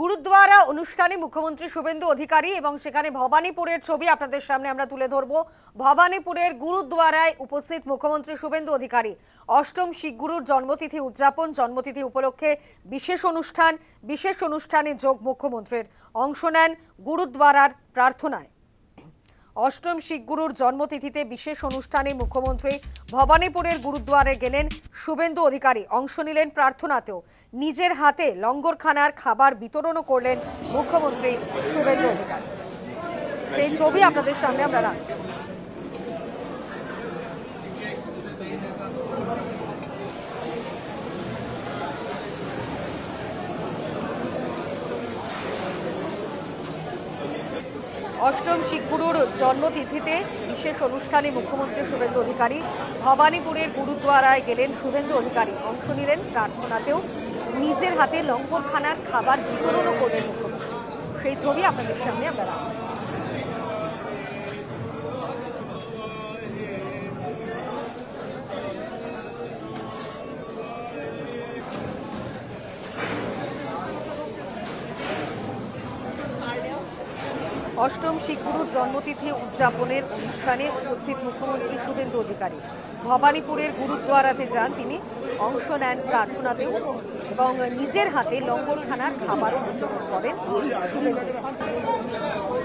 গুরুদ্বারা অনুষ্ঠানে মুখ্যমন্ত্রী শুভেন্দু অধিকারী এবং সেখানে ভবানীপুরের ছবি আপনাদের সামনে আমরা তুলে ধরব। ভবানীপুরের গুরুদ্বারায় উপস্থিত মুখ্যমন্ত্রী শুভেন্দু অধিকারী। অষ্টম শিখ গুরুর জন্মতিথি উদযাপন, জন্মতিথি উপলক্ষে বিশেষ অনুষ্ঠানে যোগ মুখ্যমন্ত্রীর। অংশ নেন গুরুদ্বারার প্রার্থনায়। অষ্টম শিখ গুরুর জন্মতিথিতে বিশেষ অনুষ্ঠানে মুখ্যমন্ত্রী ভবানীপুরের গুরুদ্বারে গেলেন শুভেন্দু অধিকারী। অংশ নিলেন প্রার্থনাতেও। নিজের হাতে লঙ্গরখানার খাবার বিতরণও করলেন মুখ্যমন্ত্রী শুভেন্দু অধিকারী। সেই ছবি আপনাদের সামনে আমরা রাখছি। অষ্টম শিখ গুরুর জন্মতিথিতে বিশেষ অনুষ্ঠানে মুখ্যমন্ত্রী শুভেন্দু অধিকারী ভবানীপুরের গুরুদ্বারায় গেলেন শুভেন্দু অধিকারী। অংশ নিলেন প্রার্থনাতেও। নিজের হাতে লঙ্গরখানার খাবার বিতরণও করলেন মুখ্যমন্ত্রী। সেই ছবি আপনাদের সামনে আমরা রাখছি। অষ্টম শিখ গুরুর জন্মতিথি উদযাপনের অনুষ্ঠানে উপস্থিত মুখ্যমন্ত্রী শুভেন্দু অধিকারী ভবানীপুরের গুরুদ্বারাতে যান। তিনি অংশ নেন প্রার্থনাতেও এবং নিজের হাতে লঙ্গরখানার খাবারও বিতরণ করেন শুভেন্দু অধিকারী।